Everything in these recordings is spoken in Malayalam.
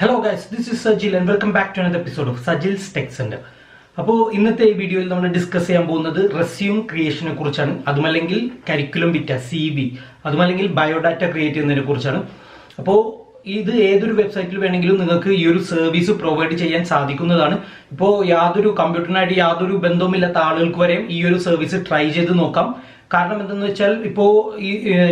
Hello guys, this is Sajil and welcome back to another episode of Sajil's Tech Center. അപ്പോൾ ഇന്നത്തെ ഈ വീഡിയോയിൽ നമ്മൾ ഡിസ്കസ് ചെയ്യാൻ പോകുന്നത് റെസ്യൂം ക്രിയേഷനെ കുറിച്ചാണ്. അതുമല്ലെങ്കിൽ കരിക്കുലം വിറ്റ CV, അതുമല്ലെങ്കിൽ ബയോഡാറ്റ ക്രിയേറ്റ് ചെയ്യുന്നതിനെ കുറിച്ചാണ്. അപ്പോൾ ഇത് ഏതൊരു വെബ്സൈറ്റിൽ വേണമെങ്കിലും നിങ്ങൾക്ക് ഈ ഒരു സർവീസ് പ്രൊവൈഡ് ചെയ്യാൻ സാധിക്കുന്നതാണ്. ഇപ്പോൾ യാതൊരു കമ്പ്യൂട്ടറിനായിട്ട് യാതൊരു ബന്ധവുമില്ലാത്ത ആളുകൾക്ക് വരെയും ഈ ഒരു സർവീസ് ട്രൈ ചെയ്ത് നോക്കാം. കാരണം എന്തെന്ന് വെച്ചാൽ ഇപ്പോൾ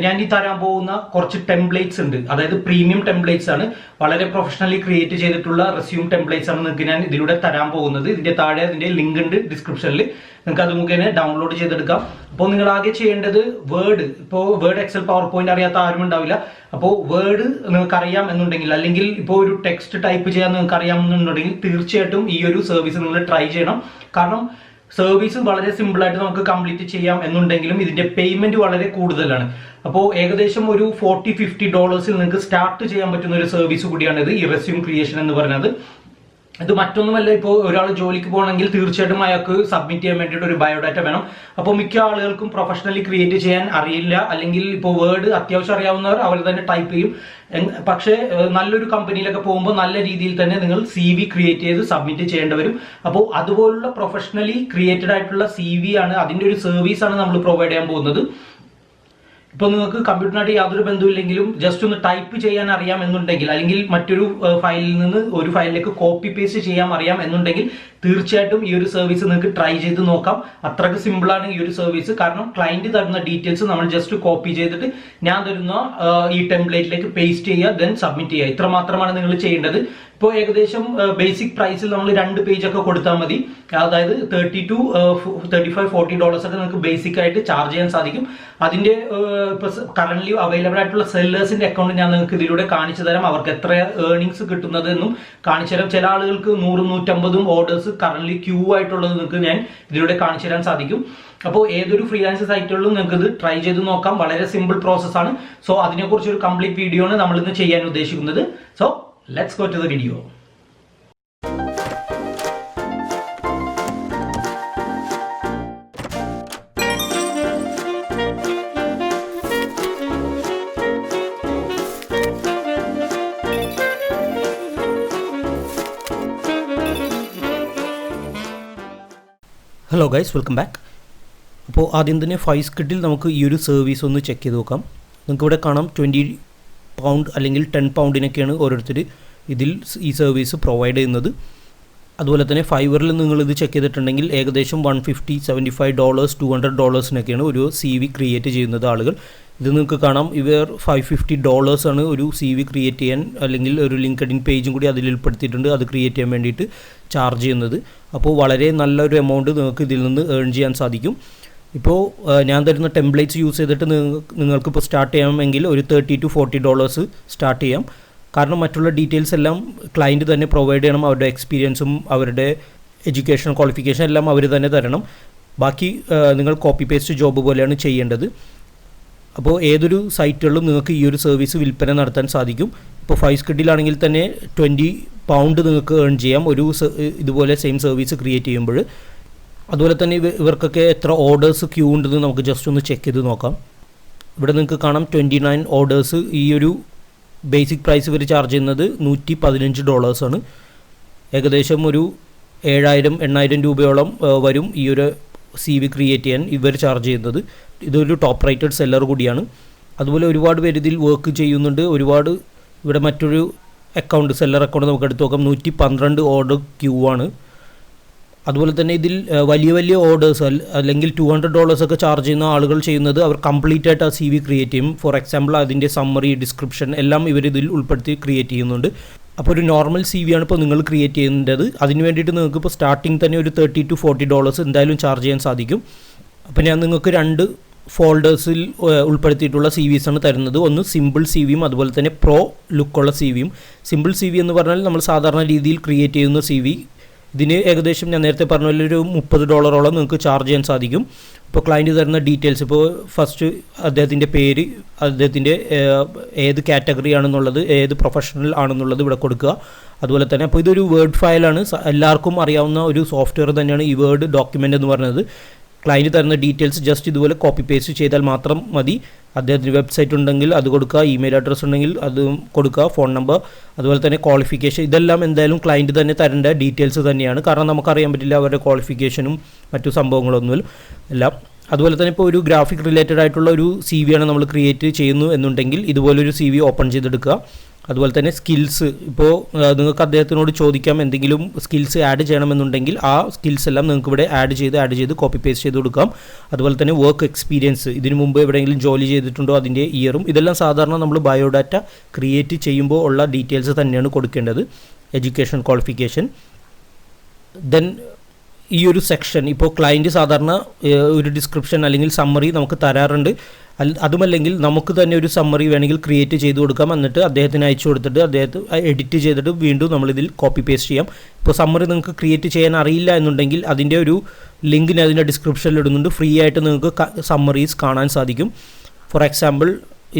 ഞാൻ തരാൻ പോകുന്ന കുറച്ച് ടെംപ്ലേറ്റ്സ് ഉണ്ട്, അതായത് പ്രീമിയം ടെംപ്ലേറ്റ്സ് ആണ്, വളരെ പ്രൊഫഷണലി ക്രിയേറ്റ് ചെയ്തിട്ടുള്ള റെസ്യൂം ടെംപ്ലേറ്റ്സ് ആണ് നിങ്ങൾക്ക് ഞാൻ ഇതിലൂടെ തരാൻ പോകുന്നത്. ഇതിന്റെ താഴെ അതിന്റെ ലിങ്ക് ഉണ്ട് ഡിസ്ക്രിപ്ഷനിൽ, നിങ്ങൾക്ക് അത് മുഖേന ഡൗൺലോഡ് ചെയ്തെടുക്കാം. അപ്പോൾ നിങ്ങൾ ആകെ ചെയ്യേണ്ടത് വേർഡ് എക്സൽ പവർ പോയിന്റ് അറിയാത്ത ആരും ഉണ്ടാവില്ല. അപ്പോൾ വേർഡ് നിങ്ങൾക്ക് അറിയാം എന്നുണ്ടെങ്കിൽ, അല്ലെങ്കിൽ ഇപ്പോൾ ഒരു ടെക്സ്റ്റ് ടൈപ്പ് ചെയ്യാൻ നിങ്ങൾക്ക് അറിയാമെന്നുണ്ടെങ്കിൽ തീർച്ചയായിട്ടും ഈ ഒരു സർവീസ് നിങ്ങൾ ട്രൈ ചെയ്യണം. കാരണം സർവീസ് വളരെ സിമ്പിൾ ആയിട്ട് നമുക്ക് കംപ്ലീറ്റ് ചെയ്യാം എന്നുണ്ടെങ്കിലും ഇതിന്റെ പേയ്മെന്റ് വളരെ കൂടുതലാണ്. അപ്പോൾ ഏകദേശം ഒരു $40-50 നിങ്ങൾക്ക് സ്റ്റാർട്ട് ചെയ്യാൻ പറ്റുന്ന ഒരു സർവീസ് കൂടിയാണ് ഇത്, ഈ റെസ്യൂം ക്രിയേഷൻ എന്ന് പറയുന്നത്. ഇത് മറ്റൊന്നുമല്ല, ഇപ്പോൾ ഒരാൾ ജോലിക്ക് പോകണമെങ്കിൽ തീർച്ചയായിട്ടും അയാൾക്ക് സബ്മിറ്റ് ചെയ്യാൻ വേണ്ടിയിട്ട് ഒരു ബയോഡാറ്റ വേണം. അപ്പോൾ മിക്ക ആളുകൾക്കും പ്രൊഫഷണലി ക്രിയേറ്റ് ചെയ്യാൻ അറിയില്ല, അല്ലെങ്കിൽ ഇപ്പോൾ വേർഡ് അത്യാവശ്യം അറിയാവുന്നവർ അവർ തന്നെ ടൈപ്പ് ചെയ്യും. പക്ഷേ നല്ലൊരു കമ്പനിയിലൊക്കെ പോകുമ്പോൾ നല്ല രീതിയിൽ തന്നെ നിങ്ങൾ CV ക്രിയേറ്റ് ചെയ്ത് സബ്മിറ്റ് ചെയ്യേണ്ടി വരും. അപ്പോൾ അതുപോലുള്ള പ്രൊഫഷണലി ക്രിയേറ്റഡ് ആയിട്ടുള്ള CV ആണ്, അതിന്റെ ഒരു സർവീസ് ആണ് നമ്മൾ പ്രൊവൈഡ് ചെയ്യാൻ പോകുന്നത്. ഇപ്പോൾ നിങ്ങൾക്ക് കമ്പ്യൂട്ടറിനായിട്ട് യാതൊരു ബന്ധമില്ലെങ്കിലും ജസ്റ്റ് ഒന്ന് ടൈപ്പ് ചെയ്യാൻ അറിയാം എന്നുണ്ടെങ്കിൽ, അല്ലെങ്കിൽ മറ്റൊരു ഫയലിൽ നിന്ന് ഒരു ഫയലിലേക്ക് കോപ്പി പേസ്റ്റ് ചെയ്യാൻ അറിയാം എന്നുണ്ടെങ്കിൽ തീർച്ചയായിട്ടും ഈ ഒരു സർവീസ് നിങ്ങൾക്ക് ട്രൈ ചെയ്ത് നോക്കാം. അത്രയ്ക്ക് സിമ്പിളാണ് ഈ ഒരു സർവീസ്. കാരണം ക്ലയന്റ് തരുന്ന ഡീറ്റെയിൽസ് നമ്മൾ ജസ്റ്റ് കോപ്പി ചെയ്തിട്ട് ഞാൻ തരുന്ന ഈ ടെംപ്ലേറ്റിലേക്ക് പേസ്റ്റ് ചെയ്യുക, ദെൻ സബ്മിറ്റ് ചെയ്യുക. ഇത്ര മാത്രമാണ് നിങ്ങൾ ചെയ്യേണ്ടത്. ഇപ്പോൾ ഏകദേശം ബേസിക് പ്രൈസിൽ നമ്മൾ 2 പേജൊക്കെ കൊടുത്താൽ മതി. അതായത് $30-35-40 ഒക്കെ നിങ്ങൾക്ക് ബേസിക് ആയിട്ട് ചാർജ് ചെയ്യാൻ സാധിക്കും. അതിന്റെ കറന്റ് അവൈലബിൾ ആയിട്ടുള്ള സെല്ലേഴ്സിന്റെ അക്കൗണ്ട് ഞാൻ നിങ്ങൾക്ക് ഇതിലൂടെ കാണിച്ചു തരാം. അവർക്ക് എത്ര ഏർണിങ്സ് കിട്ടുന്നത് എന്നും കാണിച്ചു തരാം. ചില ആളുകൾക്ക് 100-150 ഓർഡേഴ്സ് കറന്റ് ക്യൂ ആയിട്ടുള്ളത് നിങ്ങൾക്ക് ഞാൻ ഇതിലൂടെ കാണിച്ചു തരാൻ സാധിക്കും. അപ്പോൾ ഏതൊരു ഫ്രീലാൻസ് സൈറ്റുകളിലും നിങ്ങൾക്ക് ഇത് ട്രൈ ചെയ്ത് നോക്കാം. വളരെ സിമ്പിൾ പ്രോസസ് ആണ്. സോ അതിനെക്കുറിച്ച് ഒരു കംപ്ലീറ്റ് വീഡിയോ ആണ് നമ്മൾ ഇന്ന് ചെയ്യാൻ ഉദ്ദേശിക്കുന്നത്. So let's go to the video. Hello guys, welcome back. അപ്പോൾ ആദ്യം തന്നെ ഫൈസ്കിറ്റിൽ നമുക്ക് ഈ ഒരു സർവീസ് ഒന്ന് ചെക്ക് ചെയ്ത് നോക്കാം. നിങ്ങൾക്ക് ഇവിടെ കാണാം £20 അല്ലെങ്കിൽ £10 ഓരോരുത്തർ ഇതിൽ ഈ സർവീസ് പ്രൊവൈഡ് ചെയ്യുന്നത്. അതുപോലെ തന്നെ ഫൈവറിൽ നിങ്ങൾ ഇത് ചെക്ക് ചെയ്തിട്ടുണ്ടെങ്കിൽ ഏകദേശം $150-75 $200 ഒരു CV ക്രിയേറ്റ് ചെയ്യുന്നത് ആളുകൾ. ഇത് നിങ്ങൾക്ക് കാണാം, ഇവർ $550 ആണ് ഒരു CV ക്രിയേറ്റ് ചെയ്യാൻ, അല്ലെങ്കിൽ ഒരു ലിങ്ക്ഡിൻ പേജും കൂടി അതിൽ ഉൾപ്പെടുത്തിയിട്ടുണ്ട്, അത് ക്രിയേറ്റ് ചെയ്യാൻ വേണ്ടിയിട്ട് ചാർജ് ചെയ്യുന്നത്. അപ്പോൾ വളരെ നല്ലൊരു എമൗണ്ട് നിങ്ങൾക്ക് ഇതിൽ നിന്ന് ഏൺ ചെയ്യാൻ സാധിക്കും. ഇപ്പോൾ ഞാൻ തരുന്ന ടെംപ്ലേറ്റ്സ് യൂസ് ചെയ്തിട്ട് നിങ്ങൾക്കിപ്പോൾ സ്റ്റാർട്ട് ചെയ്യാമെങ്കിൽ ഒരു $30-40 സ്റ്റാർട്ട് ചെയ്യാം. കാരണം മറ്റുള്ള ഡീറ്റെയിൽസ് എല്ലാം ക്ലയൻറ്റ് തന്നെ പ്രൊവൈഡ് ചെയ്യണം. അവരുടെ എക്സ്പീരിയൻസും അവരുടെ എഡ്യൂക്കേഷൻ ക്വാളിഫിക്കേഷൻ എല്ലാം അവർ തന്നെ തരണം. ബാക്കി നിങ്ങൾ കോപ്പി പേസ്റ്റ് ജോബ് പോലെയാണ് ചെയ്യേണ്ടത്. അപ്പോൾ ഏതൊരു സൈറ്റുകളിലും നിങ്ങൾക്ക് ഈ ഒരു സർവീസ് വിൽപ്പന നടത്താൻ സാധിക്കും. ഇപ്പോൾ ഫൈസ്കിറ്റിലാണെങ്കിൽ തന്നെ £20 നിങ്ങൾക്ക് ഏൺ ചെയ്യാം ഒരു ഇതുപോലെ സെയിം സർവീസ് ക്രിയേറ്റ് ചെയ്യുമ്പോൾ. അതുപോലെ തന്നെ ഇവർക്കൊക്കെ എത്ര ഓർഡേഴ്സ് ക്യൂ ഉണ്ടെന്ന് നമുക്ക് ജസ്റ്റ് ഒന്ന് ചെക്ക് ചെയ്ത് നോക്കാം. ഇവിടെ നിങ്ങൾക്ക് കാണാം 29 ഓർഡേഴ്സ്. ഈ ഒരു ബേസിക് പ്രൈസ് ഇവർ ചാർജ് ചെയ്യുന്നത് $115 ആണ്. ഏകദേശം ഒരു 7,000-8,000 രൂപയോളം വരും ഈ ഒരു CV ക്രിയേറ്റ് ചെയ്യാൻ ഇവർ ചാർജ് ചെയ്യുന്നത്. ഇതൊരു ടോപ്പ് റേറ്റഡ് സെല്ലർ കൂടിയാണ്. അതുപോലെ ഒരുപാട് പേര് ഇതിൽ വർക്ക് ചെയ്യുന്നുണ്ട്. ഒരുപാട് ഇവിടെ മറ്റൊരു സെല്ലർ അക്കൗണ്ട് നമുക്ക് എടുത്ത് നോക്കാം. 112 ഓർഡർ ക്യൂ ആണ്. അതുപോലെ തന്നെ ഇതിൽ വലിയ ഓർഡേഴ്സ് അല്ലെങ്കിൽ $200 ഒക്കെ ചാർജ് ചെയ്യുന്ന ആളുകൾ ചെയ്യുന്നത് അവർ കംപ്ലീറ്റ് ആയിട്ട് ആ CV ക്രിയേറ്റ് ചെയ്യും. ഫോർ എക്സാമ്പിൾ അതിൻ്റെ സമ്മറി, ഡിസ്ക്രിപ്ഷൻ എല്ലാം ഇവരിതിൽ ഉൾപ്പെടുത്തി ക്രിയേറ്റ് ചെയ്യുന്നുണ്ട്. അപ്പോൾ ഒരു നോർമൽ CV ആണ് ഇപ്പോൾ നിങ്ങൾ ക്രിയേറ്റ് ചെയ്യേണ്ടത്. അതിന് വേണ്ടിയിട്ട് നിങ്ങൾക്ക് ഇപ്പോൾ സ്റ്റാർട്ടിങ് തന്നെ ഒരു $30-40 എന്തായാലും ചാർജ് ചെയ്യാൻ സാധിക്കും. അപ്പോൾ ഞാൻ നിങ്ങൾക്ക് 2 ഫോൾഡേഴ്സിൽ ഉൾപ്പെടുത്തിയിട്ടുള്ള CVs ആണ് തരുന്നത്. ഒന്ന് സിമ്പിൾ CVയും അതുപോലെ തന്നെ പ്രോ ലുക്കുള്ള CVയും. സിമ്പിൾ CV എന്ന് പറഞ്ഞാൽ നമ്മൾ സാധാരണ രീതിയിൽ ക്രിയേറ്റ് ചെയ്യുന്ന CV. ഇതിന് ഏകദേശം ഞാൻ നേരത്തെ പറഞ്ഞ പോലെ ഒരു $30 നിങ്ങൾക്ക് ചാർജ് ചെയ്യാൻ സാധിക്കും. ഇപ്പോൾ ക്ലയൻറ്റ് തരുന്ന ഡീറ്റെയിൽസ്, ഇപ്പോൾ ഫസ്റ്റ് അദ്ദേഹത്തിൻ്റെ പേര്, അദ്ദേഹത്തിൻ്റെ ഏത് കാറ്റഗറി ആണെന്നുള്ളത്, ഏത് പ്രൊഫഷണൽ ആണെന്നുള്ളത് ഇവിടെ കൊടുക്കുക. അതുപോലെ തന്നെ അപ്പോൾ ഇതൊരു വേർഡ് ഫയലാണ്. എല്ലാവർക്കും അറിയാവുന്ന ഒരു സോഫ്റ്റ്വെയർ തന്നെയാണ് ഈ വേർഡ് ഡോക്യുമെൻ്റ് എന്ന് പറയുന്നത്. ക്ലയൻറ്റ് തരുന്ന ഡീറ്റെയിൽസ് ജസ്റ്റ് ഇതുപോലെ കോപ്പി പേസ്റ്റ് ചെയ്താൽ മാത്രം മതി. അദ്ദേഹത്തിന് വെബ്സൈറ്റ് ഉണ്ടെങ്കിൽ അത് കൊടുക്കുക, ഇമെയിൽ അഡ്രസ്സ് ഉണ്ടെങ്കിൽ അത് കൊടുക്കുക, ഫോൺ നമ്പർ, അതുപോലെ തന്നെ ക്വാളിഫിക്കേഷൻ, ഇതെല്ലാം എന്തായാലും ക്ലയൻറ്റ് തന്നെ തരേണ്ട ഡീറ്റെയിൽസ് തന്നെയാണ്. കാരണം നമുക്കറിയാൻ പറ്റില്ല അവരുടെ ക്വാളിഫിക്കേഷനും മറ്റു സംഭവങ്ങളൊന്നും എല്ലാം. അതുപോലെ തന്നെ ഇപ്പോൾ ഒരു ഗ്രാഫിക് റിലേറ്റഡ് ആയിട്ടുള്ള ഒരു CV ആണ് നമ്മൾ ക്രിയേറ്റ് ചെയ്യുന്നു എന്നുണ്ടെങ്കിൽ ഇതുപോലൊരു CV ഓപ്പൺ ചെയ്തെടുക്കുക. അതുപോലെ തന്നെ സ്കിൽസ്, ഇപ്പോൾ നിങ്ങൾക്ക് അദ്ദേഹത്തിനോട് ചോദിക്കാം എന്തെങ്കിലും സ്കിൽസ് ആഡ് ചെയ്യണമെന്നുണ്ടെങ്കിൽ ആ സ്കിൽസ് എല്ലാം നിങ്ങൾക്ക് ഇവിടെ ആഡ് ചെയ്ത് കോപ്പി പേസ്റ്റ് ചെയ്ത് കൊടുക്കാം. അതുപോലെ തന്നെ വർക്ക് എക്സ്പീരിയൻസ്, ഇതിനു മുമ്പ് എവിടെയെങ്കിലും ജോലി ചെയ്തിട്ടുണ്ടോ അതിൻ്റെ ഇയറും, ഇതെല്ലാം സാധാരണ നമ്മൾ ബയോഡാറ്റ ക്രിയേറ്റ് ചെയ്യുമ്പോൾ ഉള്ള ഡീറ്റെയിൽസ് തന്നെയാണ് കൊടുക്കേണ്ടത്. Education, qualification. ദെൻ ഈ ഒരു സെക്ഷൻ ഇപ്പോൾ ക്ലയൻറ്റ് സാധാരണ ഒരു ഡിസ്ക്രിപ്ഷൻ അല്ലെങ്കിൽ സമ്മറി നമുക്ക് തരാറുണ്ട്. അതുമല്ലെങ്കിൽ നമുക്ക് തന്നെ ഒരു സമ്മറി വേണമെങ്കിൽ ക്രിയേറ്റ് ചെയ്ത് കൊടുക്കാം. എന്നിട്ട് അദ്ദേഹത്തിന് അയച്ചു കൊടുത്തിട്ട് അദ്ദേഹത്തെ എഡിറ്റ് ചെയ്തിട്ട് വീണ്ടും നമ്മളിതിൽ കോപ്പി പേസ്റ്റ് ചെയ്യാം. ഇപ്പോൾ സമ്മറി നിങ്ങൾക്ക് ക്രിയേറ്റ് ചെയ്യാൻ അറിയില്ല എന്നുണ്ടെങ്കിൽ അതിൻ്റെ ഒരു ലിങ്ക് ഞാൻ അതിൻ്റെ ഡിസ്ക്രിപ്ഷനിൽ ഇടുന്നുണ്ട്. ഫ്രീ ആയിട്ട് നിങ്ങൾക്ക് സമ്മറീസ് കാണാൻ സാധിക്കും. ഫോർ എക്സാമ്പിൾ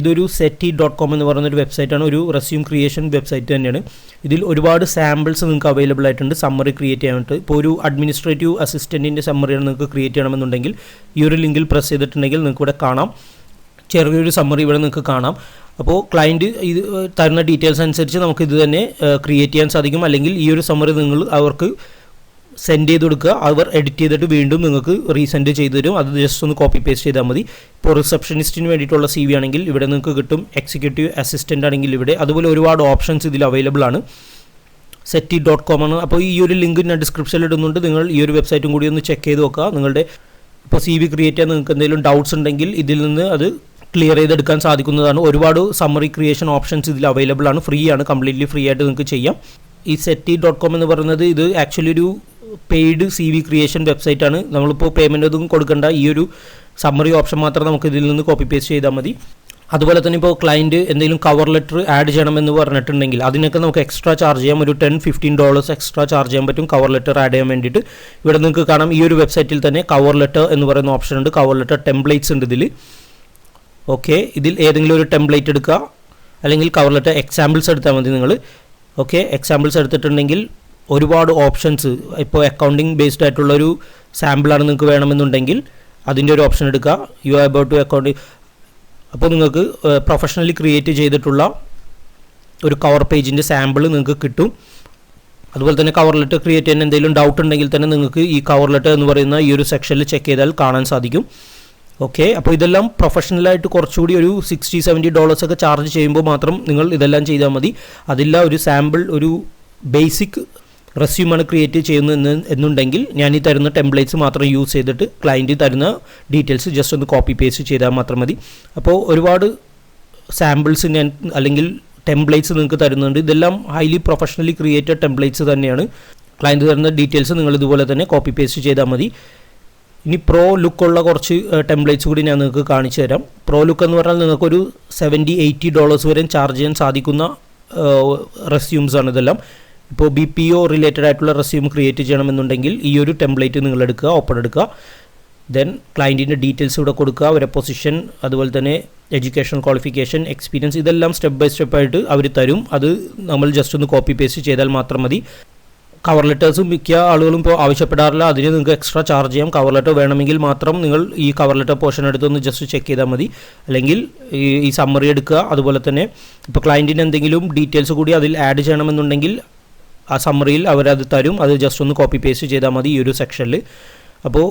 ഇതൊരു seti.com എന്ന് പറയുന്നൊരു വെബ്സൈറ്റാണ്, ഒരു റെസ്യൂം ക്രിയേഷൻ വെബ്സൈറ്റ് തന്നെയാണ്. ഇതിൽ ഒരുപാട് സാമ്പിൾസ് നിങ്ങൾക്ക് അവൈലബിൾ ആയിട്ടുണ്ട് സമ്മറി ക്രിയേറ്റ് ചെയ്യാനായിട്ട്. ഇപ്പോൾ ഒരു അഡ്മിനിസ്ട്രേറ്റീവ് അസിസ്റ്റൻറ്റിൻ്റെ സമ്മറിയാണ് നിങ്ങൾക്ക് ക്രിയേറ്റ് ചെയ്യണമെന്നുണ്ടെങ്കിൽ ഈ ഒരു ലിങ്കിൽ പ്രസ് ചെയ്തിട്ടുണ്ടെങ്കിൽ നിങ്ങൾക്ക് ഇവിടെ കാണാം, ചെറിയൊരു സമ്മറി ഇവിടെ നിങ്ങൾക്ക് കാണാം. അപ്പോൾ ക്ലയൻറ്റ് ഇത് തരുന്ന ഡീറ്റെയിൽസ് അനുസരിച്ച് നമുക്ക് ഇത് തന്നെ ക്രിയേറ്റ് ചെയ്യാൻ സാധിക്കും. അല്ലെങ്കിൽ ഈ ഒരു സമ്മറി നിങ്ങൾ അവർക്ക് സെൻഡ് ചെയ്ത് കൊടുക്കുക, അവർ എഡിറ്റ് ചെയ്തിട്ട് വീണ്ടും നിങ്ങൾക്ക് റീസെൻഡ് ചെയ്ത് തരും. അത് ജസ്റ്റ് ഒന്ന് കോപ്പി പേസ്റ്റ് ചെയ്താൽ മതി. ഇപ്പോൾ റിസപ്ഷനിസ്റ്റിന് വേണ്ടിയിട്ടുള്ള CV ആണെങ്കിൽ ഇവിടെ നിങ്ങൾക്ക് കിട്ടും, എക്സിക്യൂട്ടീവ് അസിസ്റ്റൻ്റ് ആണെങ്കിൽ ഇവിടെ, അതുപോലെ ഒരുപാട് ഓപ്ഷൻസ് ഇതിൽ അവൈലബിൾ ആണ്. seti.com ആണ്. അപ്പോൾ ഈ ഒരു ലിങ്ക് ഞാൻ ഡിസ്ക്രിപ്ഷനിൽ ഇടുന്നുണ്ട്, നിങ്ങൾ ഈ ഒരു വെബ്സൈറ്റും കൂടി ഒന്ന് ചെക്ക് ചെയ്ത് നോക്കുക. നിങ്ങളുടെ ഇപ്പോൾ CV ക്രിയേറ്റ് ചെയ്യാൻ നിങ്ങൾക്ക് എന്തെങ്കിലും ഡൗട്ട്സ് ഉണ്ടെങ്കിൽ ഇതിൽ നിന്ന് അത് ക്ലിയർ ചെയ്തെടുക്കാൻ സാധിക്കുന്നതാണ്. ഒരുപാട് സമ്മറി ക്രിയേഷൻ ഓപ്ഷൻസ് ഇതിൽ അവൈലബിൾ ആണ്, ഫ്രീ ആണ്, കംപ്ലീറ്റ്ലി ഫ്രീ ആയിട്ട് നിങ്ങൾക്ക് ചെയ്യാം. ഈ seti.com എന്ന് പറയുന്നത് ഇത് ആക്ച്വലി ഒരു പെയ്ഡ് CV ക്രിയേഷൻ വെബ്സൈറ്റാണ്. നമ്മളിപ്പോൾ പേയ്മെൻ്റ് ഒന്നും കൊടുക്കേണ്ട, ഈ ഒരു സമ്മറി ഓപ്ഷൻ മാത്രം നമുക്ക് ഇതിൽ നിന്ന് കോപ്പി പേസ്റ്റ് ചെയ്താൽ മതി. അതുപോലെ തന്നെ ഇപ്പോൾ ക്ലയൻറ്റ് എന്തെങ്കിലും കവർ ലെറ്റർ ആഡ് ചെയ്യണമെന്ന് പറഞ്ഞിട്ടുണ്ടെങ്കിൽ അതിനൊക്കെ നമുക്ക് എക്സ്ട്രാ ചാർജ് ചെയ്യാം. ഒരു $10-15 എക്സ്ട്രാ ചാർജ് ചെയ്യാൻ പറ്റും കവർ ലെറ്റർ ആഡ് ചെയ്യാൻ വേണ്ടിയിട്ട്. ഇവിടെ നിങ്ങൾക്ക് കാണാം ഈ ഒരു വെബ്സൈറ്റിൽ തന്നെ കവർ ലെറ്റർ എന്ന് പറയുന്ന ഓപ്ഷൻ ഉണ്ട്. കവർ ലെറ്റർ ടെംപ്ലേറ്റ്സ് ഉണ്ട് ഇതിൽ. ഓക്കെ, ഇതിൽ ഏതെങ്കിലും ഒരു ടെംപ്ലേറ്റ് എടുക്കുക, അല്ലെങ്കിൽ കവർ ലെറ്റർ എക്സാമ്പിൾസ് എടുത്താൽ മതി നിങ്ങൾ. ഓക്കെ, എക്സാമ്പിൾസ് എടുത്തിട്ടുണ്ടെങ്കിൽ ഒരുപാട് ഓപ്ഷൻസ്, ഇപ്പോൾ അക്കൗണ്ടിങ് ബേസ്ഡ് ആയിട്ടുള്ളൊരു സാമ്പിളാണ് നിങ്ങൾക്ക് വേണമെന്നുണ്ടെങ്കിൽ അതിൻ്റെ ഒരു ഓപ്ഷൻ എടുക്കുക. You are about to accounting, അപ്പോൾ നിങ്ങൾക്ക് പ്രൊഫഷണലി ക്രിയേറ്റ് ചെയ്തിട്ടുള്ള ഒരു കവർ പേജിൻ്റെ സാമ്പിൾ നിങ്ങൾക്ക് കിട്ടും. അതുപോലെ തന്നെ കവർ ലെറ്റർ ക്രിയേറ്റ് ചെയ്യാൻ എന്തെങ്കിലും ഡൗട്ട് ഉണ്ടെങ്കിൽ തന്നെ നിങ്ങൾക്ക് ഈ കവർ ലെറ്റർ എന്ന് പറയുന്ന ഈ ഒരു സെക്ഷനിൽ ചെക്ക് ചെയ്താൽ കാണാൻ സാധിക്കും. ഓക്കെ, അപ്പോൾ ഇതെല്ലാം പ്രൊഫഷണലായിട്ട് കുറച്ചുകൂടി ഒരു $60-70 ഒക്കെ ചാർജ് ചെയ്യുമ്പോൾ മാത്രം നിങ്ങൾ ഇതെല്ലാം ചെയ്താൽ മതി. അതില്ല ഒരു സാമ്പിൾ, ഒരു ബേസിക് റെസ്യൂമാണ് ക്രിയേറ്റ് ചെയ്യുന്നത് എന്നുണ്ടെങ്കിൽ ഞാൻ ഈ തരുന്ന ടെംപ്ലേറ്റ്സ് മാത്രം യൂസ് ചെയ്തിട്ട് ക്ലയൻറ്റ് തരുന്ന ഡീറ്റെയിൽസ് ജസ്റ്റ് ഒന്ന് കോപ്പി പേസ്റ്റ് ചെയ്താൽ മാത്രം മതി. അപ്പോൾ ഒരുപാട് സാമ്പിൾസ് ഞാൻ അല്ലെങ്കിൽ ടെംപ്ലേറ്റ്സ് നിങ്ങൾക്ക് തരുന്നുണ്ട്. ഇതെല്ലാം ഹൈലി പ്രൊഫഷണലി ക്രിയേറ്റഡ് ടെംപ്ലേറ്റ്സ് തന്നെയാണ്. ക്ലയൻറ്റ് തരുന്ന ഡീറ്റെയിൽസ് നിങ്ങൾ ഇതുപോലെ തന്നെ കോപ്പി പേസ്റ്റ് ചെയ്താൽ മതി. ഇനി പ്രോ ലുക്കുള്ള കുറച്ച് ടെംപ്ലേറ്റ്സ് കൂടി ഞാൻ നിങ്ങൾക്ക് കാണിച്ചു തരാം. പ്രോ ലുക്ക് എന്ന് പറഞ്ഞാൽ നിങ്ങൾക്കൊരു $70-80 വരെ ചാർജ് ചെയ്യാൻ സാധിക്കുന്ന റെസ്യൂംസ് ആണ് ഇതെല്ലാം. ഇപ്പോൾ BPO റിലേറ്റഡ് ആയിട്ടുള്ള റെസ്യൂം ക്രിയേറ്റ് ചെയ്യണമെന്നുണ്ടെങ്കിൽ ഈ ഒരു ടെംപ്ലേറ്റ് നിങ്ങൾ എടുക്കുക, ഓപ്പൺ എടുക്കുക. ദെൻ ക്ലയൻറ്റിൻ്റെ ഡീറ്റെയിൽസ് ഇവിടെ കൊടുക്കുക, അവരുടെ പൊസിഷൻ, അതുപോലെ തന്നെ എഡ്യൂക്കേഷൻ, ക്വാളിഫിക്കേഷൻ, എക്സ്പീരിയൻസ്, ഇതെല്ലാം സ്റ്റെപ്പ് ബൈ സ്റ്റെപ്പായിട്ട് അവർ തരും. അത് നമ്മൾ ജസ്റ്റ് ഒന്ന് കോപ്പി പേസ്റ്റ് ചെയ്താൽ മാത്രം മതി. കവർ ലെറ്റേഴ്സും മിക്ക ആളുകളും ഇപ്പോൾ ആവശ്യപ്പെടാറില്ല, അതിന് നിങ്ങൾക്ക് എക്സ്ട്രാ ചാർജ് ചെയ്യാം. കവർ ലെറ്റർ വേണമെങ്കിൽ മാത്രം നിങ്ങൾ ഈ കവർ ലെറ്റർ പോർഷൻ എടുത്തൊന്ന് ജസ്റ്റ് ചെക്ക് ചെയ്താൽ മതി. അല്ലെങ്കിൽ ഈ സമ്മറി എടുക്കുക. അതുപോലെ തന്നെ ഇപ്പോൾ ക്ലയൻറ്റിന് എന്തെങ്കിലും ഡീറ്റെയിൽസ് കൂടി അതിൽ ആഡ് ചെയ്യണമെന്നുണ്ടെങ്കിൽ ആ സമ്മറിയിൽ അവരത് തരും, അത് ജസ്റ്റ് ഒന്ന് കോപ്പി പേസ്റ്റ് ചെയ്താൽ മതി ഈ ഒരു സെക്ഷനിൽ. അപ്പോൾ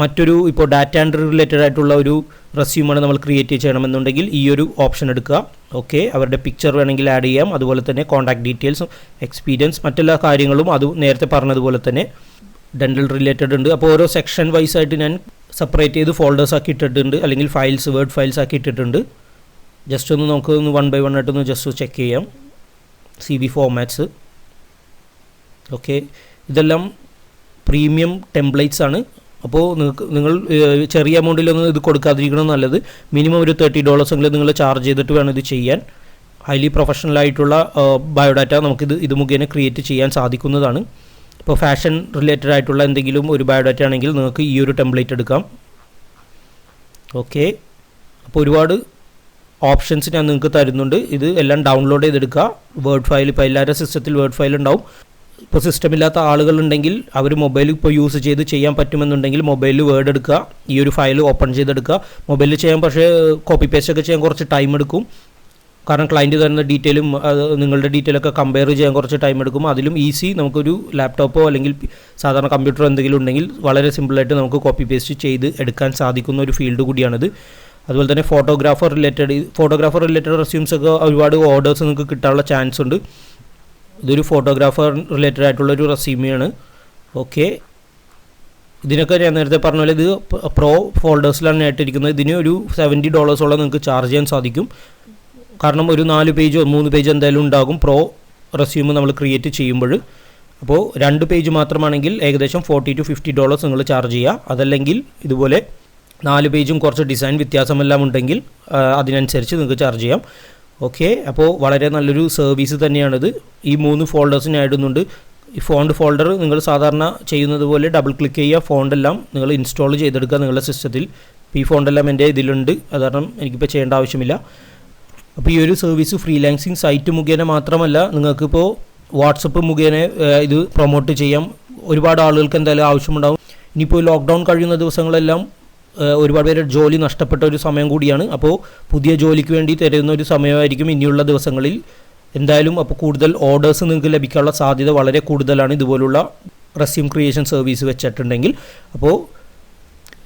മറ്റൊരു ഇപ്പോൾ ഡാറ്റ എൻട്രി റിലേറ്റഡ് ആയിട്ടുള്ള ഒരു റെസ്യൂമാണ് നമ്മൾ ക്രിയേറ്റ് ചെയ്യണമെന്നുണ്ടെങ്കിൽ ഈ ഒരു ഓപ്ഷൻ എടുക്കുക. ഓക്കെ, അവരുടെ പിക്ചർ വേണമെങ്കിൽ ആഡ് ചെയ്യാം. അതുപോലെ തന്നെ കോൺടാക്ട് ഡീറ്റെയിൽസ്, എക്സ്പീരിയൻസ്, മറ്റെല്ലാ കാര്യങ്ങളും അത് നേരത്തെ പറഞ്ഞതുപോലെ തന്നെ ഡെൻ്റൽ റിലേറ്റഡ് ഉണ്ട്. അപ്പോൾ ഓരോ സെക്ഷൻ വൈസ് ആയിട്ട് ഞാൻ സെപ്പറേറ്റ് ചെയ്ത് ഫോൾഡേഴ്സ് ആക്കി ഇട്ടിട്ടുണ്ട്, അല്ലെങ്കിൽ ഫയൽസ്, വേർഡ് ഫയൽസ് ആക്കി ഇട്ടിട്ടുണ്ട്. ജസ്റ്റ് ഒന്ന് നമുക്ക് ഒന്ന് 1 by 1 ആയിട്ടൊന്ന് ജസ്റ്റ് ചെക്ക് ചെയ്യാം. CV formats. ഓക്കെ, ഇതെല്ലാം പ്രീമിയം ടെംപ്ലേറ്റ്സ് ആണ്. അപ്പോൾ നിങ്ങൾ ചെറിയ എമൗണ്ടിലൊന്നും ഇത് കൊടുക്കാതിരിക്കണം നല്ലത്. മിനിമം ഒരു $30 എങ്കിലും നിങ്ങൾ ചാർജ് ചെയ്തിട്ട് വേണം ഇത് ചെയ്യാൻ. ഹൈലി പ്രൊഫഷണൽ ആയിട്ടുള്ള ബയോഡാറ്റ നമുക്കിത് ഇത് മുഖേന ക്രിയേറ്റ് ചെയ്യാൻ സാധിക്കുന്നതാണ്. ഇപ്പോൾ ഫാഷൻ റിലേറ്റഡ് ആയിട്ടുള്ള എന്തെങ്കിലും ഒരു ബയോഡാറ്റ ആണെങ്കിൽ നിങ്ങൾക്ക് ഈ ഒരു ടെംപ്ലേറ്റ് എടുക്കാം. ഓക്കെ, അപ്പോൾ ഒരുപാട് ഓപ്ഷൻസ് ഞാൻ നിങ്ങൾക്ക് തരുന്നുണ്ട്. ഇത് എല്ലാം ഡൗൺലോഡ് ചെയ്തെടുക്കുക. വേർഡ് ഫയൽ, ഇപ്പോൾ എല്ലാവരുടെ സിസ്റ്റത്തിൽ വേർഡ് ഫയൽ ഉണ്ടാവും. ഇപ്പോൾ സിസ്റ്റമില്ലാത്ത ആളുകളുണ്ടെങ്കിൽ അവർ മൊബൈൽ ഇപ്പോൾ യൂസ് ചെയ്ത് ചെയ്യാൻ പറ്റുമെന്നുണ്ടെങ്കിൽ മൊബൈലിൽ വേർഡ് എടുക്കുക, ഈ ഒരു ഫയൽ ഓപ്പൺ ചെയ്തെടുക്കുക. മൊബൈലിൽ ചെയ്യാൻ പക്ഷേ കോപ്പി പേസ്റ്റ് ഒക്കെ ചെയ്യാൻ കുറച്ച് ടൈം എടുക്കും, കാരണം ക്ലയൻറ്റ് തരുന്ന ഡീറ്റെയിലും നിങ്ങളുടെ ഡീറ്റെയിലൊക്കെ കമ്പയർ ചെയ്യാൻ കുറച്ച് ടൈം എടുക്കും. അതിലും ഈസി നമുക്കൊരു ലാപ്ടോപ്പോ അല്ലെങ്കിൽ സാധാരണ കമ്പ്യൂട്ടറോ എന്തെങ്കിലും ഉണ്ടെങ്കിൽ വളരെ സിമ്പിളായിട്ട് നമുക്ക് കോപ്പി പേസ്റ്റ് ചെയ്ത് എടുക്കാൻ സാധിക്കുന്ന ഒരു ഫീൽഡ് കൂടിയാണിത്. അതുപോലെ തന്നെ ഫോട്ടോഗ്രാഫർ റിലേറ്റഡ് റെസ്യൂംസ് ഒക്കെ ഒരുപാട് ഓർഡേഴ്സ് നിങ്ങൾക്ക് കിട്ടാനുള്ള ചാൻസ് ഉണ്ട്. ഇതൊരു ഫോട്ടോഗ്രാഫർ റിലേറ്റഡ് ആയിട്ടുള്ളൊരു റെസ്യൂമെയാണ്. ഓക്കെ, ഇതിനൊക്കെ ഞാൻ നേരത്തെ പറഞ്ഞ പോലെ ഇത് പ്രോ ഫോൾഡേഴ്സിലാണ് ആയിട്ടിരിക്കുന്നത്. ഇതിന് ഒരു $70 നിങ്ങൾക്ക് ചാർജ് ചെയ്യാൻ സാധിക്കും, കാരണം ഒരു 4 പേജോ 3 പേജ് എന്തായാലും ഉണ്ടാകും പ്രോ റെസ്യൂം നമ്മൾ ക്രിയേറ്റ് ചെയ്യുമ്പോൾ. അപ്പോൾ 2 പേജ് മാത്രമാണെങ്കിൽ ഏകദേശം $40 to $50 നിങ്ങൾ ചാർജ് ചെയ്യുക. അതല്ലെങ്കിൽ ഇതുപോലെ 4 പേജും കുറച്ച് ഡിസൈൻ വ്യത്യാസമെല്ലാം ഉണ്ടെങ്കിൽ അതിനനുസരിച്ച് നിങ്ങൾക്ക് ചാർജ് ചെയ്യാം. ഓക്കെ, അപ്പോൾ വളരെ നല്ലൊരു സർവീസ് തന്നെയാണിത്. ഈ 3 ഫോൾഡേഴ്സ് ഞാൻ ഇടുന്നുണ്ട്. ഈ ഫോൾഡർ നിങ്ങൾ സാധാരണ ചെയ്യുന്നത് പോലെ ഡബിൾ ക്ലിക്ക് ചെയ്യുക, ഫോണ്ടെല്ലാം നിങ്ങൾ ഇൻസ്റ്റാൾ ചെയ്തെടുക്കുക നിങ്ങളുടെ സിസ്റ്റത്തിൽ. ഈ ഫോണ്ടെല്ലാം എൻ്റെ ഇതിലുണ്ട്, അത് കാരണം എനിക്കിപ്പോൾ ചെയ്യേണ്ട ആവശ്യമില്ല. അപ്പോൾ ഈ ഒരു സർവീസ് ഫ്രീലാൻസിങ് സൈറ്റ് മുഖേന മാത്രമല്ല, നിങ്ങൾക്കിപ്പോൾ വാട്സപ്പ് മുഖേന ഇത് പ്രൊമോട്ട് ചെയ്യാം. ഒരുപാട് ആളുകൾക്ക് എന്തായാലും ആവശ്യമുണ്ടാകും. ഇനിയിപ്പോൾ ലോക്ക്ഡൗൺ കഴിയുന്ന ദിവസങ്ങളെല്ലാം ഒരുപാട് പേര് ജോലി നഷ്ടപ്പെട്ട ഒരു സമയം കൂടിയാണ്. അപ്പോൾ പുതിയ ജോലിക്ക് വേണ്ടി തരുന്ന ഒരു സമയമായിരിക്കും ഇനിയുള്ള ദിവസങ്ങളിൽ എന്തായാലും. അപ്പോൾ കൂടുതൽ ഓർഡേഴ്സ് നിങ്ങൾക്ക് ലഭിക്കാനുള്ള സാധ്യത വളരെ കൂടുതലാണ് ഇതുപോലുള്ള റെസ്യൂം ക്രിയേഷൻ സർവീസ് വെച്ചിട്ടുണ്ടെങ്കിൽ. അപ്പോൾ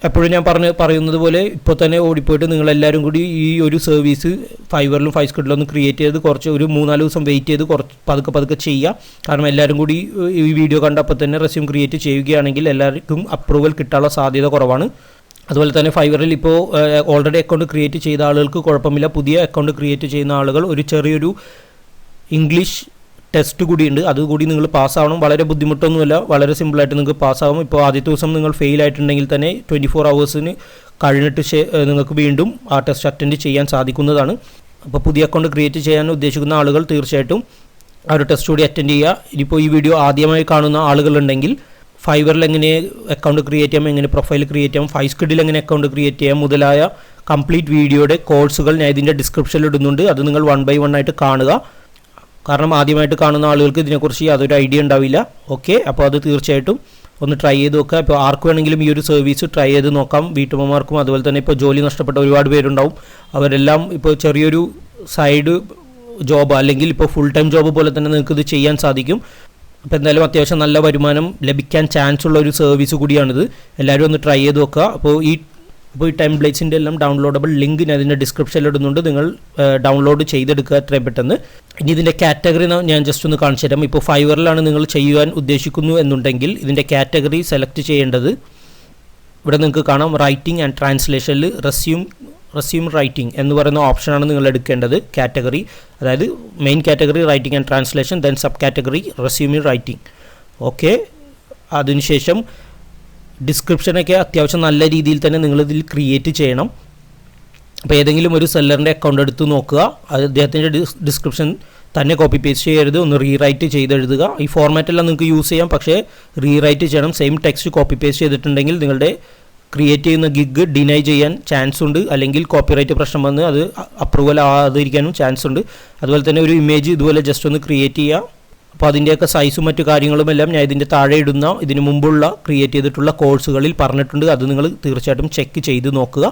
എപ്പോഴും ഞാൻ പറയുന്നത് പോലെ ഇപ്പോൾ തന്നെ ഓടിപ്പോയിട്ട് നിങ്ങളെല്ലാവരും കൂടി ഈ ഒരു സർവീസ് ഫൈവറിലും ഫൈസ്കിഡിലും ക്രിയേറ്റ് ചെയ്ത് കുറച്ച് ഒരു 3-4 ദിവസം വെയിറ്റ് ചെയ്ത് കുറച്ച് പതുക്കെ ചെയ്യുക. കാരണം എല്ലാവരും കൂടി ഈ വീഡിയോ കണ്ടപ്പോൾ തന്നെ റെസ്യൂം ക്രിയേറ്റ് ചെയ്യുകയാണെങ്കിൽ എല്ലാവർക്കും അപ്രൂവൽ കിട്ടാനുള്ള സാധ്യത കുറവാണ്. അതുപോലെ തന്നെ ഫൈവറിൽ ഇപ്പോൾ ഓൾറെഡി അക്കൗണ്ട് ക്രിയേറ്റ് ചെയ്ത ആളുകൾക്ക് കുഴപ്പമില്ല. പുതിയ അക്കൗണ്ട് ക്രിയേറ്റ് ചെയ്യുന്ന ആളുകൾ ഒരു ചെറിയൊരു ഇംഗ്ലീഷ് ടെസ്റ്റ് കൂടിയുണ്ട്, അതുകൂടി നിങ്ങൾ പാസ്സാവണം. വളരെ ബുദ്ധിമുട്ടൊന്നുമില്ല, വളരെ സിമ്പിളായിട്ട് നിങ്ങൾക്ക് പാസ്സാവും. ഇപ്പോൾ ആദ്യത്തെ ദിവസം നിങ്ങൾ ഫെയിൽ ആയിട്ടുണ്ടെങ്കിൽ തന്നെ 24 hours കഴിഞ്ഞിട്ട് നിങ്ങൾക്ക് വീണ്ടും ആ ടെസ്റ്റ് അറ്റൻഡ് ചെയ്യാൻ സാധിക്കുന്നതാണ്. അപ്പോൾ പുതിയ അക്കൗണ്ട് ക്രിയേറ്റ് ചെയ്യാൻ ഉദ്ദേശിക്കുന്ന ആളുകൾ തീർച്ചയായിട്ടും ആ ഒരു ടെസ്റ്റ് കൂടി അറ്റൻഡ് ചെയ്യുക. ഇനിയിപ്പോൾ ഈ വീഡിയോ ആദ്യമായി കാണുന്ന ആളുകളുണ്ടെങ്കിൽ ഫൈവറിൽ എങ്ങനെ അക്കൗണ്ട് ക്രിയേറ്റ് ചെയ്യാം, എങ്ങനെ പ്രൊഫൈൽ ക്രിയേറ്റ് ചെയ്യാം, ഫൈസ്കിഡിൽ എങ്ങനെ അക്കൗണ്ട് ക്രിയേറ്റ് ചെയ്യാം മുതലായ കംപ്ലീറ്റ് വീഡിയോയുടെ കോഴ്സുകൾ ഞാൻ ഇതിൻ്റെ ഡിസ്ക്രിപ്ഷനിൽ ഇടുന്നുണ്ട്. അത് നിങ്ങൾ 1 by 1 ആയിട്ട് കാണുക, കാരണം ആദ്യമായിട്ട് കാണുന്ന ആളുകൾക്ക് ഇതിനെക്കുറിച്ച് യാതൊരു ഐഡിയ ഉണ്ടാവില്ല. ഓക്കെ, അപ്പോൾ അത് തീർച്ചയായിട്ടും ഒന്ന് ട്രൈ ചെയ്ത് നോക്കുക. ഇപ്പോൾ ആർക്ക് വേണമെങ്കിലും ഈ ഒരു സർവീസ് ട്രൈ ചെയ്ത് നോക്കാം. വീട്ടമ്മമാർക്കും അതുപോലെ തന്നെ ഇപ്പോൾ ജോലി നഷ്ടപ്പെട്ട ഒരുപാട് പേരുണ്ടാവും. അവരെല്ലാം ഇപ്പോൾ ചെറിയൊരു സൈഡ് ജോബ് അല്ലെങ്കിൽ ഇപ്പോൾ ഫുൾ ടൈം ജോബ് പോലെ തന്നെ നിങ്ങൾക്ക് ഇത് ചെയ്യാൻ സാധിക്കും. അപ്പോൾ എന്തായാലും അത്യാവശ്യം നല്ല വരുമാനം ലഭിക്കാൻ ചാൻസ് ഉള്ള ഒരു സർവീസ് കൂടിയാണിത്. എല്ലാവരും ഒന്ന് ട്രൈ ചെയ്ത് നോക്കുക. അപ്പോൾ ഈ ടെംപ്ലേറ്റ്സിൻ്റെ എല്ലാം ഡൗൺലോഡബിൾ ലിങ്ക് ഞാൻ ഇതിൻ്റെ ഡിസ്ക്രിപ്ഷനിൽ ഇടുന്നുണ്ട്. നിങ്ങൾ ഡൗൺലോഡ് ചെയ്തെടുക്കുക എത്രയും പെട്ടെന്ന്. ഇനി ഇതിൻ്റെ കാറ്റഗറി ഞാൻ ജസ്റ്റ് ഒന്ന് കാണിച്ചു തരാം. ഇപ്പോൾ ഫൈവറിലാണ് നിങ്ങൾ ചെയ്യാൻ ഉദ്ദേശിക്കുന്നു എന്നുണ്ടെങ്കിൽ ഇതിൻ്റെ കാറ്റഗറി സെലക്ട് ചെയ്യേണ്ടത് ഇവിടെ നിങ്ങൾക്ക് കാണാം. റൈറ്റിംഗ് ആൻഡ് ട്രാൻസ്ലേഷനിൽ റെസ്യൂം റൈറ്റിംഗ് എന്ന് പറയുന്ന ഓപ്ഷനാണ് നിങ്ങൾ എടുക്കേണ്ടത്. കാറ്റഗറി, അതായത് main category writing and translation, then sub category resume writing. Okay, അതിനുശേഷം ഡിസ്ക്രിപ്ഷനൊക്കെ അത്യാവശ്യം നല്ല രീതിയിൽ തന്നെ നിങ്ങളിതിൽ ക്രിയേറ്റ് ചെയ്യണം. അപ്പോൾ ഏതെങ്കിലും ഒരു സെല്ലറിൻ്റെ അക്കൗണ്ട് എടുത്ത് നോക്കുക, അദ്ദേഹത്തിൻ്റെ ഡിസ്ക്രിപ്ഷൻ തന്നെ കോപ്പി പേസ്റ്റ് ചെയ്യരുത്, ഒന്ന് റീറൈറ്റ് ചെയ്തെഴുതുക. ഈ ഫോർമാറ്റെല്ലാം നിങ്ങൾക്ക് യൂസ് ചെയ്യാം, പക്ഷേ റീറൈറ്റ് ചെയ്യണം. സെയിം ടെക്സ്റ്റ് കോപ്പി പേസ്റ്റ് ചെയ്തിട്ടുണ്ടെങ്കിൽ നിങ്ങളുടെ ക്രിയേറ്റ് ചെയ്യുന്ന ഗിഗ് ഡിനൈ ചെയ്യാൻ ചാൻസ് ഉണ്ട്, അല്ലെങ്കിൽ കോപ്പിറൈറ്റ് പ്രശ്നം വന്ന് അത് അപ്രൂവൽ ആകാതിരിക്കാനും ചാൻസ് ഉണ്ട്. അതുപോലെ തന്നെ ഒരു ഇമേജ് ഇതുപോലെ ജസ്റ്റ് ഒന്ന് ക്രിയേറ്റ് ചെയ്യുക. അപ്പോൾ അതിൻ്റെയൊക്കെ സൈസും മറ്റു കാര്യങ്ങളുമെല്ലാം ഞാൻ ഇതിൻ്റെ താഴെ ഇടുന്ന ഇതിന് മുമ്പുള്ള ക്രിയേറ്റ് ചെയ്തിട്ടുള്ള കോഴ്സുകളിൽ പറഞ്ഞിട്ടുണ്ട്. അത് നിങ്ങൾ തീർച്ചയായിട്ടും ചെക്ക് ചെയ്ത് നോക്കുക.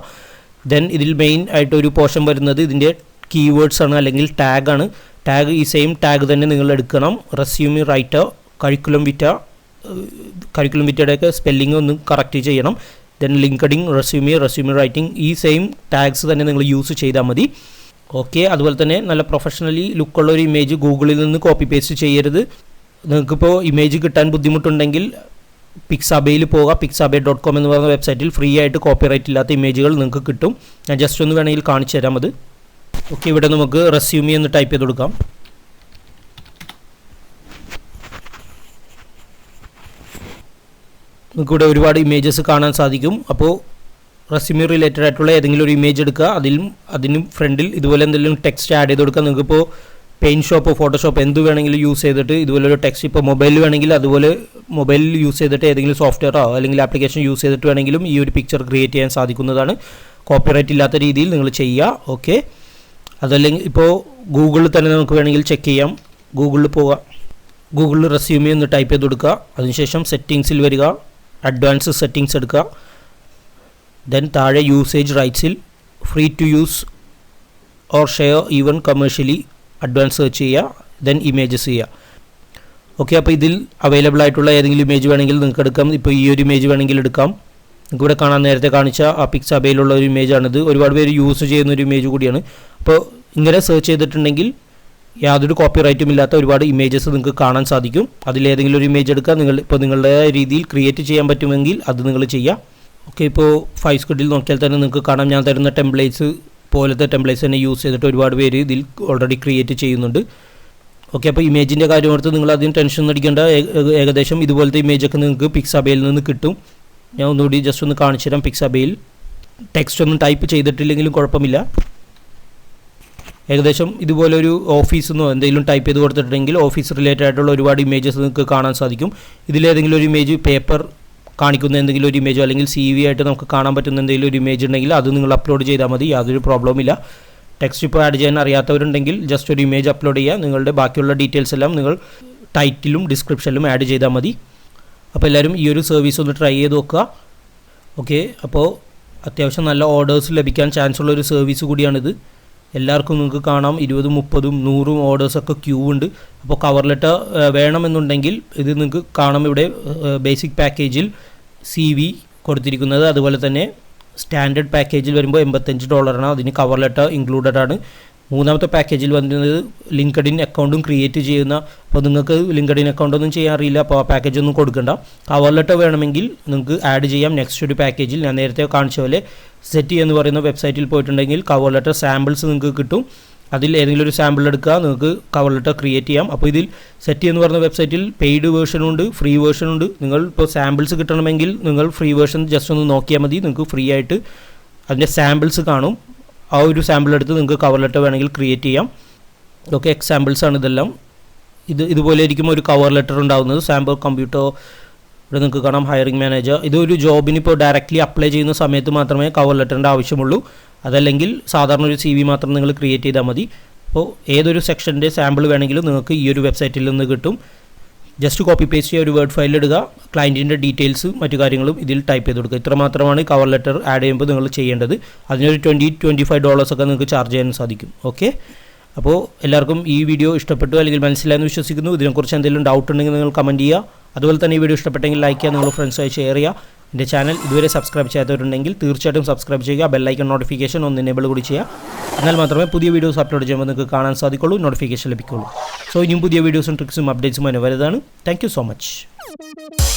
ദെൻ ഇതിൽ മെയിൻ ആയിട്ട് ഒരു പോർഷൻ വരുന്നത് ഇതിൻ്റെ കീവേഡ്സ് ആണ്, അല്ലെങ്കിൽ ടാഗാണ്. ടാഗ് ഈ സെയിം ടാഗ് തന്നെ നിങ്ങൾ എടുക്കണം. റെസ്യൂമി റൈറ്റർ, കരിക്കുലം വിറ്റയുടെയൊക്കെ സ്പെല്ലിംഗ് ഒന്ന് കറക്റ്റ് ചെയ്യണം. ദെൻ ലിങ്ക്ഡിൻ, റെസ്യൂമി റൈറ്റിംഗ്, ഈ സെയിം ടാഗ്സ് തന്നെ നിങ്ങൾ യൂസ് ചെയ്താൽ മതി. ഓക്കെ, അതുപോലെ തന്നെ നല്ല പ്രൊഫഷണലി ലുക്കുള്ള ഒരു ഇമേജ് ഗൂഗിളിൽ നിന്ന് കോപ്പി പേസ്റ്റ് ചെയ്യരുത്. നിങ്ങൾക്കിപ്പോൾ ഇമേജ് കിട്ടാൻ ബുദ്ധിമുട്ടുണ്ടെങ്കിൽ പിക്സാബേയിൽ പോകുക. pixabay.com എന്ന് പറയുന്ന വെബ്സൈറ്റിൽ ഫ്രീ ആയിട്ട് കോപ്പിറൈറ്റ് ഇല്ലാത്ത ഇമേജുകൾ നിങ്ങൾക്ക് കിട്ടും. ഞാൻ ജസ്റ്റ് ഒന്ന് വേണമെങ്കിൽ കാണിച്ചു തരാം അത്. ഓക്കെ, ഇവിടെ നമുക്ക് റെസ്യൂമി എന്ന് ടൈപ്പ് ചെയ്ത് കൊടുക്കാം. നമുക്കിവിടെ ഒരുപാട് ഇമേജസ് കാണാൻ സാധിക്കും. അപ്പോൾ റെസ്യൂമി റിലേറ്റഡ് ആയിട്ടുള്ള ഏതെങ്കിലും ഒരു ഇമേജ് എടുക്കുക, അതിനും ഫ്രണ്ടിൽ ഇതുപോലെ എന്തെങ്കിലും ടെക്സ്റ്റ് ആഡ് ചെയ്ത് കൊടുക്കുക. നിങ്ങൾക്കിപ്പോൾ പെയിൻറ്റ് ഷോപ്പോ ഫോട്ടോഷോപ്പ് എന്ത് വേണമെങ്കിലും യൂസ് ചെയ്തിട്ട് ഇതുപോലെ ഒരു ടെക്സ്റ്റ്, ഇപ്പോൾ മൊബൈലിൽ വേണമെങ്കിൽ അതുപോലെ മൊബൈലിൽ യൂസ് ചെയ്തിട്ട് ഏതെങ്കിലും സോഫ്റ്റ്വെയറോ അല്ലെങ്കിൽ ആപ്ലിക്കേഷൻ യൂസ് ചെയ്തിട്ട് വേണമെങ്കിലും ഈ ഒരു പിക്ചർ ക്രിയേറ്റ് ചെയ്യാൻ സാധിക്കുന്നതാണ്. കോപ്പിറൈറ്റ് ഇല്ലാത്ത രീതിയിൽ നിങ്ങൾ ചെയ്യുക. ഓക്കെ, അതല്ലെങ്കിൽ ഇപ്പോൾ ഗൂഗിളിൽ തന്നെ നമുക്ക് വേണമെങ്കിൽ ചെക്ക് ചെയ്യാം. ഗൂഗിളിൽ പോവുക. ഗൂഗിളിൽ റെസ്യൂമെ ഒന്ന് ടൈപ്പ് ചെയ്ത് കൊടുക്കുക. അതിനുശേഷം സെറ്റിങ്സിൽ വരിക, അഡ്വാൻസ് സെറ്റിങ്സ് എടുക്കുക. ദെൻ താഴെ യൂസേജ് റൈറ്റ്സിൽ free to use or share even commercially advance search ചെയ്യുക. ദെൻ ഇമേജസ് ചെയ്യുക. ഓക്കെ, അപ്പോൾ ഇതിൽ അവൈലബിൾ ആയിട്ടുള്ള ഏതെങ്കിലും ഇമേജ് വേണമെങ്കിൽ നിങ്ങൾക്ക് എടുക്കാം. ഇപ്പോൾ ഈ ഒരു ഇമേജ് വേണമെങ്കിൽ എടുക്കാം. നിങ്ങൾക്ക് ഇവിടെ കാണാൻ നേരത്തെ കാണിച്ച ആ പിക്സാബേയിലുള്ള ഒരു ഇമേജാണിത്. ഒരുപാട് പേര് യൂസ് ചെയ്യുന്ന ഒരു ഇമേജ് കൂടിയാണ്. അപ്പോൾ ഇങ്ങനെ സെർച്ച് ചെയ്തിട്ടുണ്ടെങ്കിൽ യാതൊരു കോപ്പിറൈറ്റും ഇല്ലാത്ത ഒരുപാട് ഇമേജസ് നിങ്ങൾക്ക് കാണാൻ സാധിക്കും. അതിലേതെങ്കിലും ഒരു ഇമേജ് എടുക്കുക. ഇപ്പോൾ നിങ്ങളുടെ രീതിയിൽ ക്രിയേറ്റ് ചെയ്യാൻ പറ്റുമെങ്കിൽ അത് നിങ്ങൾ ചെയ്യുക. ഓക്കെ, ഇപ്പോൾ ഫൈസ്ക്രിഡിൽ നോക്കിയാൽ തന്നെ നിങ്ങൾക്ക് കാണാം, ഞാൻ തരുന്ന ടെംപ്ലേറ്റ്സ് പോലത്തെ ടെംപ്ലേറ്റ്സ് തന്നെ യൂസ് ചെയ്തിട്ട് ഒരുപാട് പേര് ഇതിൽ ഓൾറെഡി ക്രിയേറ്റ് ചെയ്യുന്നുണ്ട്. ഓക്കെ, അപ്പോൾ ഇമേജിൻ്റെ കാര്യം ഓർത്ത് നിങ്ങൾ അതിന് ടെൻഷൻ അടിക്കേണ്ട. ഏകദേശം ഇതുപോലത്തെ ഇമേജൊക്കെ നിങ്ങൾക്ക് പിക്സാബേയിൽ നിന്ന് കിട്ടും. ഞാൻ ഒന്നുകൂടി ജസ്റ്റ് ഒന്ന് കാണിച്ചു തരാം. പിക്സാബേയിൽ ടെക്സ്റ്റ് ഒന്നും ടൈപ്പ് ചെയ്തിട്ടില്ലെങ്കിലും കുഴപ്പമില്ല. ഏകദേശം ഇതുപോലെ ഒരു ഓഫീസെന്നോ എന്തെങ്കിലും ടൈപ്പ് ചെയ്ത് കൊടുത്തിട്ടുണ്ടെങ്കിൽ ഓഫീസ് റിലേറ്റഡ് ആയിട്ടുള്ള ഒരുപാട് ഇമേജസ് നിങ്ങൾക്ക് കാണാൻ സാധിക്കും. ഇതിലേതെങ്കിലും ഒരു ഇമേജ് പേപ്പർ കാണിക്കുന്ന എന്തെങ്കിലും ഒരു ഇമേജോ അല്ലെങ്കിൽ CV ആയിട്ട് നമുക്ക് കാണാൻ പറ്റുന്ന എന്തെങ്കിലും ഒരു ഇമേജ് ഉണ്ടെങ്കിൽ അത് നിങ്ങൾ അപ്ലോഡ് ചെയ്താൽ മതി. യാതൊരു പ്രോബ്ലവും ഇല്ല. ടെക്സ്റ്റ് ഇപ്പോൾ ആഡ് ചെയ്യാൻ അറിയാത്തവരുണ്ടെങ്കിൽ ജസ്റ്റ് ഒരു ഇമേജ് അപ്ലോഡ് ചെയ്യുക. നിങ്ങളുടെ ബാക്കിയുള്ള ഡീറ്റെയിൽസ് എല്ലാം നിങ്ങൾ ടൈറ്റിലും ഡിസ്ക്രിപ്ഷനിലും ആഡ് ചെയ്താൽ മതി. അപ്പോൾ എല്ലാവരും ഈ ഒരു സർവീസ് ഒന്ന് ട്രൈ ചെയ്ത് നോക്കുക. ഓക്കെ, അപ്പോൾ അത്യാവശ്യം നല്ല ഓർഡേഴ്സ് ലഭിക്കാൻ ചാൻസ് ഉള്ള ഒരു സർവീസ് കൂടിയാണിത്. എല്ലാവർക്കും നിങ്ങൾക്ക് കാണാം 20, 30, 100 ഓർഡേഴ്സൊക്കെ ക്യൂ ഉണ്ട്. അപ്പോൾ കവർ ലെറ്റർ വേണമെന്നുണ്ടെങ്കിൽ ഇത് നിങ്ങൾക്ക് കാണാം. ഇവിടെ ബേസിക് പാക്കേജിൽ CV കൊടുത്തിരിക്കുന്നത്. അതുപോലെ തന്നെ സ്റ്റാൻഡേർഡ് പാക്കേജിൽ വരുമ്പോൾ $85 അതിന് കവർ ലെറ്റർ ഇൻക്ലൂഡഡ് ആണ്. മൂന്നാമത്തെ പാക്കേജിൽ വന്നത് ലിങ്ക്ഡിൻ അക്കൗണ്ടും ക്രിയേറ്റ് ചെയ്യുന്ന. അപ്പോൾ നിങ്ങൾക്ക് ലിങ്ക്ഡിൻ അക്കൗണ്ടൊന്നും ചെയ്യാൻ അറിയില്ല, അപ്പോൾ ആ പാക്കേജ് ഒന്നും കൊടുക്കണ്ട. കവർ ലെറ്റർ വേണമെങ്കിൽ നിങ്ങൾക്ക് ആഡ് ചെയ്യാം നെക്സ്റ്റ് ഒരു പാക്കേജിൽ. ഞാൻ നേരത്തെ കാണിച്ച പോലെ സെറ്റി എന്ന് പറയുന്ന വെബ്സൈറ്റിൽ പോയിട്ടുണ്ടെങ്കിൽ കവർ ലെറ്റർ സാമ്പിൾസ് നിങ്ങൾക്ക് കിട്ടും. അതിൽ ഏതെങ്കിലും ഒരു സാമ്പിൾ എടുക്കുക, നിങ്ങൾക്ക് കവർ ലെറ്റർ ക്രിയേറ്റ് ചെയ്യാം. അപ്പോൾ ഇതിൽ സെറ്റി എന്ന് പറയുന്ന വെബ്സൈറ്റിൽ പെയ്ഡ് വേർഷനുണ്ട്, ഫ്രീ വേർഷനുണ്ട്. നിങ്ങൾ ഇപ്പോൾ സാമ്പിൾസ് കിട്ടണമെങ്കിൽ നിങ്ങൾ ഫ്രീ വേർഷൻ ജസ്റ്റ് ഒന്ന് നോക്കിയാൽ മതി. നിങ്ങൾക്ക് ഫ്രീ ആയിട്ട് അതിൻ്റെ സാമ്പിൾസ് കാണും. ആ ഒരു സാമ്പിൾ എടുത്ത് നിങ്ങൾക്ക് കവർ ലെറ്റർ വേണമെങ്കിൽ ക്രിയേറ്റ് ചെയ്യാം. ഓക്കെ, എക്സാമ്പിൾസാണ് ഇതെല്ലാം. ഇതുപോലെ ആയിരിക്കും ഒരു കവർ ലെറ്റർ ഉണ്ടാകുന്നത്. സാമ്പിൾ കമ്പ്യൂട്ടർ ഇവിടെ നിങ്ങൾക്ക് കാണാം, ഹയറിംഗ് മാനേജർ. ഇതൊരു ജോബിന് ഇപ്പോൾ ഡയറക്റ്റ്ലി അപ്ലൈ ചെയ്യുന്ന സമയത്ത് മാത്രമേ കവർ ലെറ്ററിൻ്റെ ആവശ്യമുള്ളൂ. അതല്ലെങ്കിൽ സാധാരണ ഒരു CV മാത്രം നിങ്ങൾ ക്രിയേറ്റ് ചെയ്താൽ മതി. അപ്പോൾ ഏതൊരു സെക്ഷൻ്റെ സാമ്പിൾ വേണമെങ്കിലും നിങ്ങൾക്ക് ഈ ഒരു വെബ്സൈറ്റിൽ നിന്ന് കിട്ടും. ജസ്റ്റ് കോപ്പി പേസ്റ്റ് ചെയ്യുക, ഒരു വേർഡ് ഫയൽ ഇടുക, ക്ലയൻറ്റിൻ്റെ ഡീറ്റെയിൽസ് മറ്റു കാര്യങ്ങളും ഇതിൽ ടൈപ്പ് ചെയ്ത് കൊടുക്കുക. ഇത്ര മാത്രമാണ് കവർ ലെറ്റർ ആഡ് ചെയ്യുമ്പോൾ നിങ്ങൾ ചെയ്യേണ്ടത്. അതിനൊരു $20-25 ഒക്കെ നിങ്ങൾക്ക് ചാർജ് ചെയ്യാൻ സാധിക്കും. ഓക്കെ, അപ്പോൾ എല്ലാവർക്കും ഈ വീഡിയോ ഇഷ്ടപ്പെട്ടു അല്ലെങ്കിൽ മനസ്സിലായെന്ന് വിശ്വസിക്കുന്നു. ഇതിനെക്കുറിച്ച് എന്തെങ്കിലും ഡൗട്ട് ഉണ്ടെങ്കിൽ നിങ്ങൾ കമൻറ്റ് ചെയ്യുക. അതുപോലെ തന്നെ ഈ വീഡിയോ ഇഷ്ടപ്പെട്ടെങ്കിൽ ലൈക്ക് ചെയ്യുക, നിങ്ങൾ ഫ്രണ്ട്സായി ഷെയർ ചെയ്യുക. എൻ്റെ ചാനൽ ഇതുവരെ സബ്സ്ക്രൈബ് ചെയ്യാത്തവരുണ്ടെങ്കിൽ തീർച്ചയായിട്ടും സബ്സ്ക്രൈബ് ചെയ്യുക. ബെല്ലൈക്കൺ നോട്ടിഫിക്കേഷൻ ഒന്ന് എനേബിൾ കൂടി ചെയ്യുക. എന്നാൽ മാത്രമേ പുതിയ വീഡിയോസ് അപ്ലോഡ് ചെയ്യുമ്പോൾ നിങ്ങൾക്ക് കാണാൻ സാധിക്കുള്ളൂ, നോട്ടിഫിക്കേഷൻ ലഭിക്കുള്ളൂ. സോ ഇനിയും പുതിയ വീഡിയോസും ട്രിക്സും അപ്ഡേറ്റ്സും വരുന്നതാണ്. Thank you so much.